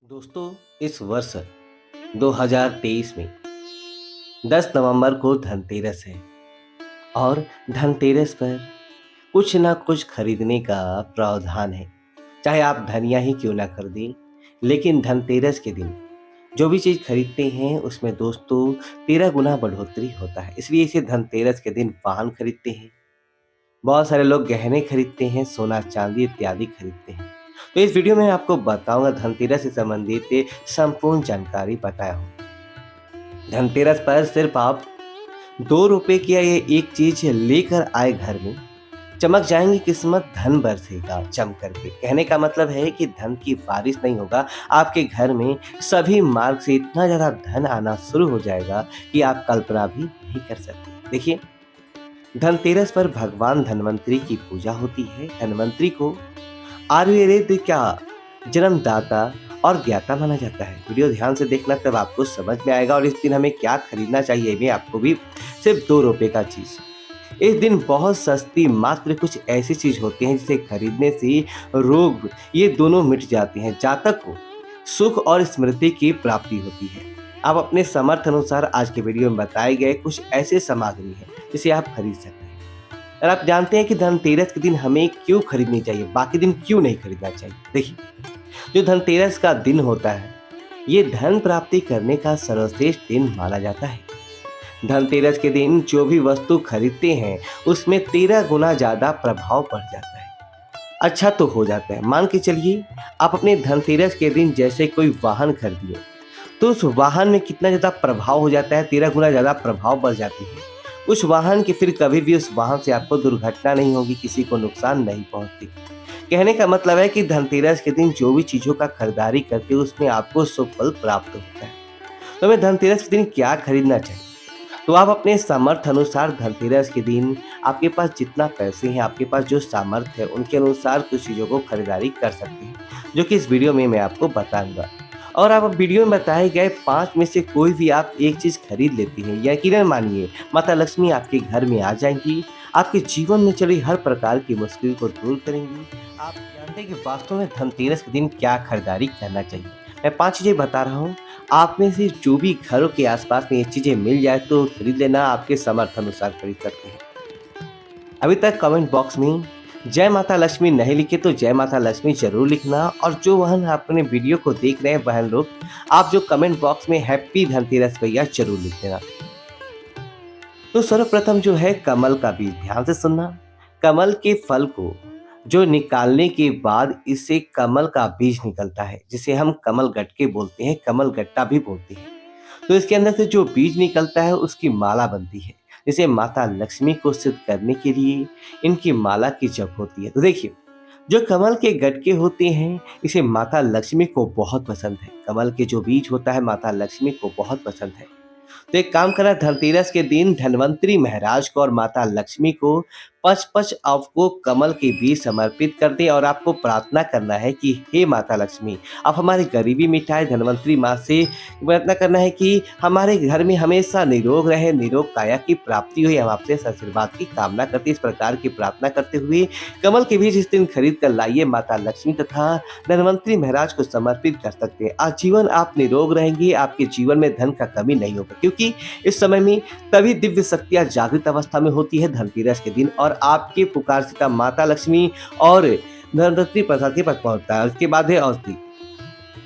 दोस्तों, इस वर्ष 2023 में 10 नवंबर को धनतेरस है और धनतेरस पर कुछ ना कुछ खरीदने का प्रावधान है। चाहे आप धनिया ही क्यों ना खरीदें, लेकिन धनतेरस के दिन जो भी चीज़ खरीदते हैं उसमें दोस्तों 13 गुना बढ़ोतरी होता है। इसलिए इसे धनतेरस के दिन वाहन खरीदते हैं। बहुत सारे लोग गहने खरीदते हैं, सोना चांदी इत्यादि खरीदते हैं। तो इस वीडियो में आपको बताऊंगा धनतेरस से संबंधित संपूर्ण जानकारी बताया हूँ। धनतेरस पर सिर्फ आप 2 रुपए की ये एक चीज लेकर आए घर में, चमक जाएंगी किस्मत, धन बरसेगा चम करके। कहने का मतलब है कि धन की बारिश नहीं होगा, आपके घर में सभी मार्ग से इतना ज्यादा धन आना शुरू हो जाएगा कि आप कल्पना भी नहीं कर सकते। देखिए, धनतेरस पर भगवान धन्वंतरी की पूजा होती है। धन्वंतरी को आयुर्वेद का जन्मदाता और ज्ञाता माना जाता है। वीडियो ध्यान से देखना, तब आपको समझ में आएगा। और इस दिन हमें क्या खरीदना चाहिए, मैं आपको भी सिर्फ 2 रुपए का चीज। इस दिन बहुत सस्ती मात्र कुछ ऐसी चीज होती हैं जिसे खरीदने से रोग ये दोनों मिट जाते हैं। जातक को सुख और स्मृति की प्राप्ति होती है। आप अपने समर्थ अनुसार आज के वीडियो में बताए गए कुछ ऐसे सामग्री है जिसे आप खरीद सकते हैं। और आप जानते हैं कि धनतेरस के दिन हमें क्यों खरीदनी चाहिए, बाकी दिन क्यों नहीं खरीदना चाहिए। देखिए, जो धनतेरस का दिन होता है, ये धन प्राप्ति करने का सर्वश्रेष्ठ दिन माना जाता है। धनतेरस के दिन जो भी वस्तु खरीदते हैं उसमें 13 गुना ज्यादा प्रभाव पड़ जाता है। अच्छा तो हो जाता है। मान के चलिए, आप अपने धनतेरस के दिन जैसे कोई वाहन खरीदिए, तो उस वाहन में कितना ज़्यादा प्रभाव हो जाता है, 13 गुना ज़्यादा प्रभाव बढ़ जाती है। उस वाहन की फिर कभी भी उस वाहन से आपको दुर्घटना नहीं होगी, किसी को नुकसान नहीं पहुंचती। कहने का मतलब है कि धनतेरस के दिन जो भी चीज़ों का खरीदारी करते हो उसमें आपको शुभ फल प्राप्त होता है। तो हमें धनतेरस के दिन क्या खरीदना चाहिए? तो आप अपने सामर्थ्य अनुसार धनतेरस के दिन आपके पास जितना पैसे हैं, आपके पास जो सामर्थ्य है, उनके अनुसार कुछ चीज़ों को खरीदारी कर सकते हैं, जो कि इस वीडियो में मैं आपको बताऊंगा। और आप वीडियो में बताए गए 5 में से कोई भी आप एक चीज़ खरीद लेती हैं, यकीनन मानिए माता लक्ष्मी आपके घर में आ जाएंगी, आपके जीवन में चली हर प्रकार की मुश्किल को दूर करेंगी। आप जानते हैं कि वास्तव में धनतेरस के दिन क्या खरीदारी करना चाहिए। मैं 5 चीज़ें बता रहा हूँ, आप में से जो भी घरों के आसपास में ये चीज़ें मिल जाए तो खरीद लेना, आपके सामर्थ्य अनुसार खरीद सकते हैं। अभी तक कमेंट बॉक्स में जय माता लक्ष्मी नहीं लिखे तो जय माता लक्ष्मी जरूर लिखना। और जो बहन अपने वीडियो को देख रहे हैं बहन लोग, आप जो कमेंट बॉक्स में हैप्पी धनतेरस भैया जरूर लिख देना। तो सर्वप्रथम जो है कमल का बीज, ध्यान से सुनना। कमल के फल को जो निकालने के बाद इससे कमल का बीज निकलता है, जिसे हम कमल गट्टे बोलते हैं, कमल गट्टा भी बोलते हैं। तो इसके अंदर से जो बीज निकलता है उसकी माला बनती है, जिसे माता लक्ष्मी को सिद्ध करने के लिए इनकी माला की जप होती है। तो देखिए, जो कमल के गट्टे होते हैं इसे माता लक्ष्मी को बहुत पसंद है। कमल के जो बीज होता है माता लक्ष्मी को बहुत पसंद है। तो एक काम करना, धनतेरस के दिन धन्वंतरी महाराज को और माता लक्ष्मी को 5-5 आपको कमल के बीज समर्पित कर दे। और आपको प्रार्थना करना है कि हे माता लक्ष्मी, आप हमारी गरीबी मिटाए। धन्वंतरी माँ से प्रार्थना करना है कि हमारे घर में हमेशा निरोग रहे, निरोग काया की प्राप्ति हुई। हम आपसे आशीर्वाद की कामना करते। इस प्रकार की प्रार्थना करते हुए कमल के बीज इस दिन खरीद कर लाइए, माता लक्ष्मी तथा धन्वंतरी महाराज को समर्पित कर सकते हैं। आजीवन आप निरोग रहेंगे, आपके जीवन में धन का कमी नहीं होगा, क्योंकि इस समय में तभी दिव्य शक्तियां जागृत अवस्था में होती है धनतेरस के दिन। और आपके पुकार से माता लक्ष्मी और धनवंतरी प्रसाद के पास पहुंचता है। उसके बाद है औषधि।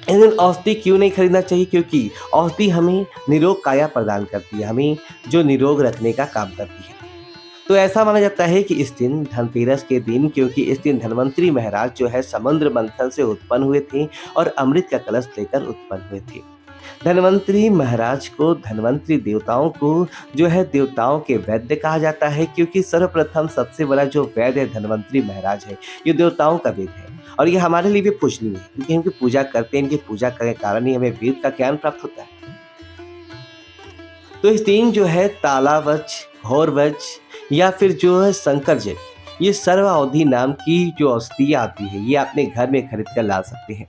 इस दिन औषधि क्यों नहीं खरीदना चाहिए? क्योंकि औषधि हमें निरोग काया प्रदान करती है, हमें जो निरोग रखने का काम करती है। तो ऐसा माना जाता है कि इस दिन धनतेरस के दिन, क्योंकि इस दिन धन्वंतरी महाराज जो है समुद्र मंथन से उत्पन्न हुए थे और अमृत का कलश लेकर उत्पन्न हुए थे। धन्वंतरी महाराज को, धन्वंतरी देवताओं को जो है देवताओं के वैद्य कहा जाता है, क्योंकि सर्वप्रथम सबसे बड़ा जो वैद्य है धन्वंतरी महाराज है, ये देवताओं का वेद है। और ये हमारे लिए भी पूजनीय है, क्योंकि इनकी पूजा करते हैं, इनकी पूजा करने के कारण ही हमें वेद का ज्ञान प्राप्त होता है। तो इस दिन जो है तालावच, घोरवच या फिर जो है शंकरजय, ये सर्वावधि नाम की जो औषधि आती है, ये अपने घर में खरीद कर ला सकते हैं।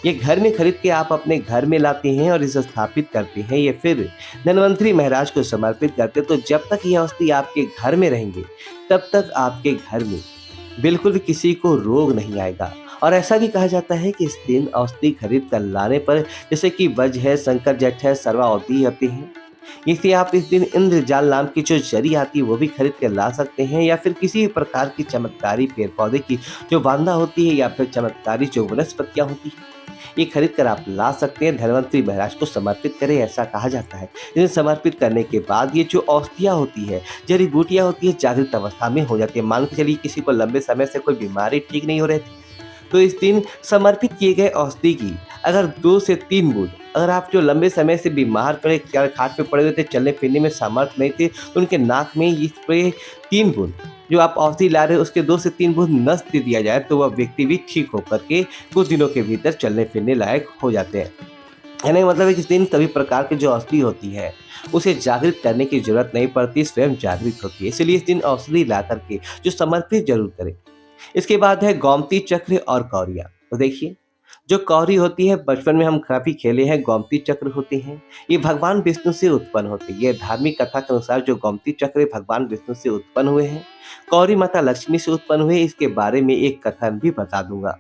ये घर में खरीद के आप अपने घर में लाते हैं और इसे स्थापित करते हैं, ये फिर धन्वंतरी महाराज को समर्पित करते हैं। तो जब तक ये औषधि आपके घर में रहेंगे, तब तक आपके घर में बिल्कुल भी किसी को रोग नहीं आएगा। और ऐसा भी कहा जाता है कि इस दिन औषधि खरीद कर लाने पर, जैसे कि वज है, शंकर जट है, सर्वावधि होती है, इसलिए आप इस दिन इंद्रजाल नाम की जो जड़ी आती है वो भी खरीद कर ला सकते हैं, या फिर किसी भी प्रकार की चमत्कारी पेड़ पौधे की जो बांधा होती है, या फिर चमत्कारी जो वनस्पतियाँ होती हैं, ये खरीद कर आप ला सकते हैं। धन्वंतरी महाराज को समर्पित करें, ऐसा कहा जाता है। इन्हें समर्पित करने के बाद ये जो औषधियाँ होती है, जड़ी बूटियाँ होती है, जागृत अवस्था में हो जाती है। मान के चलिए किसी को लंबे समय से कोई बीमारी ठीक नहीं हो रही थी, तो इस दिन समर्पित किए गए औषधि की अगर 2 से 3 बूँद, अगर आप जो लंबे समय से बीमार पड़े, क्या खाट पे पड़े हुए थे, चलने फिरने में सामर्थ्य नहीं थे, तो उनके नाक में इस पे 3 बूँद जो आप औषधि ला रहे हो उसके 2 से 3 बूँद नस दे दिया जाए, तो वह व्यक्ति भी ठीक होकर के कुछ दिनों के भीतर चलने फिरने लायक हो जाते हैं। कहने का मतलब है कि इस दिन सभी प्रकार की जो औषधि होती है, उसे जागृत करने की ज़रूरत नहीं पड़ती, स्वयं जागृत होती है। इसलिए इस दिन औषधि ला कर के जो समर्पित ज़रूर करें। इसके बाद है गोमती चक्र और कौरियाँ। तो देखिए, जो कौरी होती है, बचपन में हम काफ़ी खेले हैं, गोमती चक्र होते हैं, ये भगवान विष्णु से उत्पन्न होती है। ये धार्मिक कथा के अनुसार जो गोमती चक्र भगवान विष्णु से उत्पन्न हुए हैं, कौरी माता लक्ष्मी से उत्पन्न हुए, इसके बारे में एक कथन भी बता दूंगा।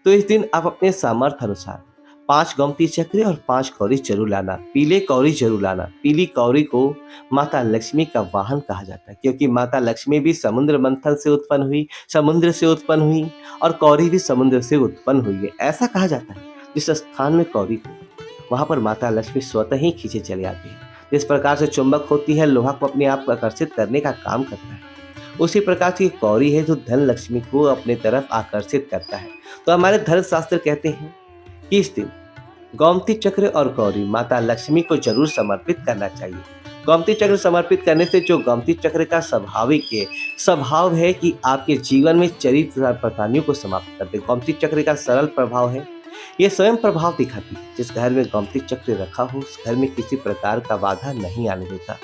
तो इस दिन आप अपने सामर्थ्य अनुसार 5 गोमती चक्र और 5 कौरी जरूर लाना। पीले कौरी जरूर लाना। पीली कौरी को माता लक्ष्मी का वाहन कहा जाता है, क्योंकि माता लक्ष्मी भी समुद्र मंथन से उत्पन्न हुई, समुद्र से उत्पन्न हुई, और कौरी भी समुद्र से उत्पन्न हुई है। ऐसा कहा जाता है जिस स्थान में कौरी हो, वहां पर माता लक्ष्मी स्वतः ही खींचे चले आती है। जिस प्रकार से चुंबक होती है, लोहा को अपने आप आकर्षित करने का काम करता है, उसी प्रकार की कौरी है जो धन लक्ष्मी को अपने तरफ आकर्षित करता है। तो हमारे धर्म शास्त्र कहते हैं कि इस दिन गोमती चक्र और कौरी माता लक्ष्मी को जरूर समर्पित करना चाहिए। गोमती चक्र समर्पित करने से जो गोमती चक्र का स्वाभाविक है स्वभाव है कि आपके जीवन में चरित्र परेशानियों को समाप्त कर दे। गोमती चक्र का सरल प्रभाव है, ये स्वयं प्रभाव दिखाती है। जिस घर में गोमती चक्र रखा हो उस घर में किसी प्रकार का बाधा नहीं आने देता।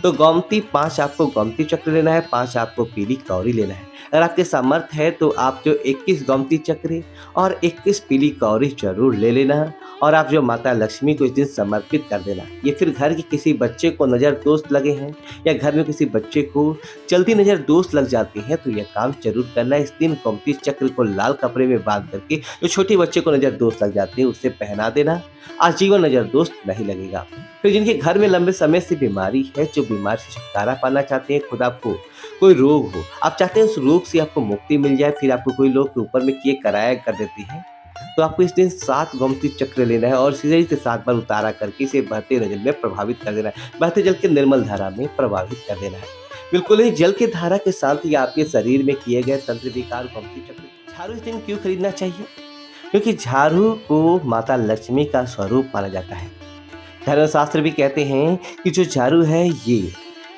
तो गोमती 5 आपको गोमती चक्र लेना है, 5 आपको पीली कौरी लेना है। अगर आपके सामर्थ्य है तो आप जो 21 गोमती चक्र और 21 पीली कौरी जरूर ले लेना, और आप जो माता लक्ष्मी को इस दिन समर्पित कर देना। ये फिर घर के किसी बच्चे को नज़र दोष लगे हैं, या घर में किसी बच्चे को चलती नज़र दोष लग जाती है, तो यह काम जरूर करना। इस दिन गोमती चक्र को लाल कपड़े में बांध करके जो छोटे बच्चे को नज़र दोष लग जाते हैं उससे पहना देना, आजीवन नज़र दोष नहीं लगेगा। फिर जिनके घर में लंबे समय से बीमारी है, जो बीमारी से छुटकारा पाना चाहते हैं, खुद आपको कोई रोग हो, आप चाहते हैं उस रोग से आपको मुक्ति मिल जाए, फिर आपको कोई लोग के ऊपर में किए कराया कर देती है, तो आपको इस दिन 7 गोमती चक्र लेना है और सीधे से 7 बार उतारा करके इसे बहते जल में प्रभावित कर देना है। बहते जल के निर्मल धारा में प्रभावित कर देना है। बिल्कुल ही जल की धारा के साथ ही आपके शरीर में किए गए तंत्र विकार गोमती चक्र। झाड़ू इस दिन क्यों खरीदना चाहिए? क्योंकि झाड़ू को माता लक्ष्मी का स्वरूप माना जाता है। धर्मशास्त्र भी कहते हैं कि जो झाड़ू है ये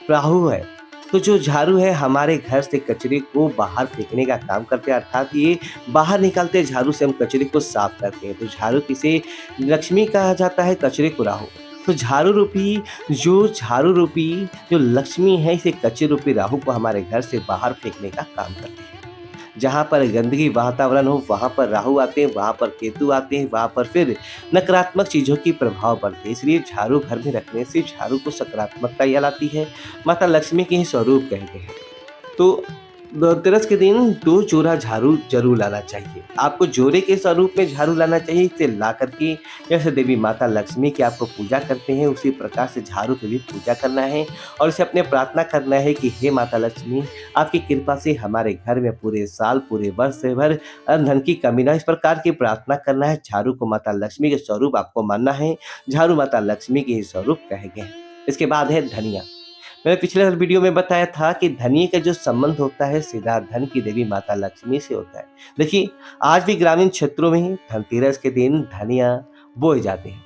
राहु है। तो जो झाड़ू है हमारे घर से कचरे को बाहर फेंकने का काम करते हैं, अर्थात ये बाहर निकालते हैं, झाड़ू से हम कचरे को साफ करते हैं। तो झाड़ू किसे लक्ष्मी कहा जाता है, कचरे को राहु। तो झाड़ू रूपी जो लक्ष्मी है, इसे कचरे रूपी राहु को हमारे घर से बाहर फेंकने का काम करते हैं। जहाँ पर गंदगी वातावरण हो वहाँ पर राहु आते हैं, वहाँ पर केतु आते हैं, वहाँ पर फिर नकारात्मक चीज़ों की प्रभाव पड़ते हैं। इसलिए झाड़ू घर में रखने से झाड़ू को सकारात्मकता ही लाती है, माता लक्ष्मी के ही स्वरूप कहते हैं। तो धनतेरस के दिन 2 जोड़ा झाड़ू जरूर लाना चाहिए। आपको जोड़े के स्वरूप में झाड़ू लाना चाहिए। इसे ला करके जैसे देवी माता लक्ष्मी की आपको पूजा करते हैं उसी प्रकार से झाड़ू की भी पूजा करना है, और इसे अपने प्रार्थना करना है कि हे माता लक्ष्मी, आपकी कृपा से हमारे घर में पूरे साल पूरे वर्ष भर धन की कमी ना। इस प्रकार की प्रार्थना करना है। झाड़ू को माता लक्ष्मी के स्वरूप आपको मानना है। झाड़ू माता लक्ष्मी के ही स्वरूप कहे गए हैं। इसके बाद है धनिया। मैंने पिछले वीडियो में बताया था कि धनिये का जो संबंध होता है सीधा धन की देवी माता लक्ष्मी से होता है। देखिए, आज भी ग्रामीण क्षेत्रों में धनतेरस के दिन धनिया बोए जाते हैं।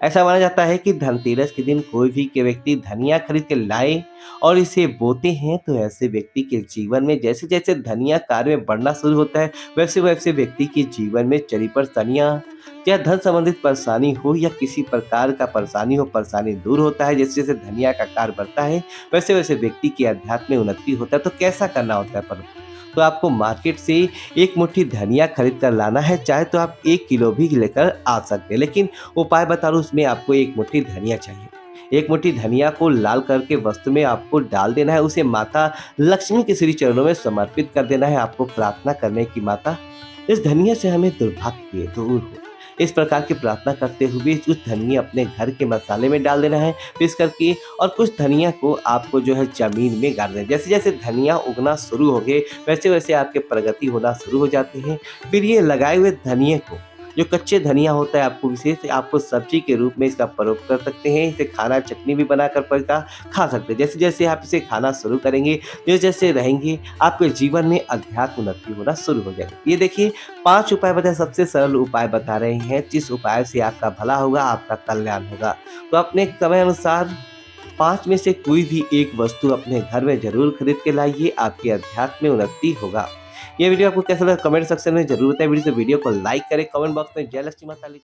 ऐसा माना जाता है कि धनतेरस के दिन कोई भी के व्यक्ति धनिया खरीद के लाए और इसे बोते हैं, तो ऐसे व्यक्ति के जीवन में जैसे जैसे धनिया कार्य में बढ़ना शुरू होता है, वैसे वैसे व्यक्ति के जीवन में चरी परेशानियां, या धन संबंधित परेशानी हो या किसी प्रकार का परेशानी हो, परेशानी दूर होता है। जैसे जैसे धनिया का कार्य बढ़ता है वैसे वैसे व्यक्ति की अध्यात्म में उन्नति होता है। तो कैसा करना होता है? पर तो आपको मार्केट से 1 मुट्ठी धनिया खरीद कर लाना है, चाहे तो आप 1 किलो भी लेकर आ सकते हैं, लेकिन उपाय बता रहा हूँ, उसमें आपको 1 मुट्ठी धनिया चाहिए। 1 मुट्ठी धनिया को लाल करके वस्तु में आपको डाल देना है, उसे माता लक्ष्मी के श्री चरणों में समर्पित कर देना है। आपको प्रार्थना करने की, माता इस धनिया से हमें दुर्भाग्य दूर हो। इस प्रकार की प्रार्थना करते हुए कुछ धनिया अपने घर के मसाले में डाल देना है पीस करके, और कुछ धनिया को आपको जो है ज़मीन में गाड़ देना है। जैसे-जैसे धनिया उगना शुरू होंगे, वैसे-वैसे आपके प्रगति होना शुरू हो जाते हैं। फिर ये लगाए हुए धनिये को, जो कच्चे धनिया होता है, आपको विशेष आपको सब्जी के रूप में इसका प्रयोग कर सकते हैं। इसे खाना चटनी भी बनाकर पका खा सकते हैं। जैसे-जैसे आप इसे खाना शुरू करेंगे, जैसे-जैसे रहेंगे, आपके जीवन में अध्यात्म उन्नति होना शुरू हो जाएगी। ये देखिए 5 उपाय बताए, सबसे सरल उपाय बता रहे हैं, जिस उपाय से आपका भला होगा, आपका कल्याण होगा। तो अपने समय अनुसार 5 में से कोई भी एक वस्तु अपने घर में ज़रूर खरीद के लाइए, आपके अध्यात्म में उन्नति होगा। ये वीडियो आपको कैसा लगा कमेंट सेक्शन में ज़रूर बताएँ। वीडियो को लाइक करें, कमेंट बॉक्स में जय लक्ष्मी माता लिख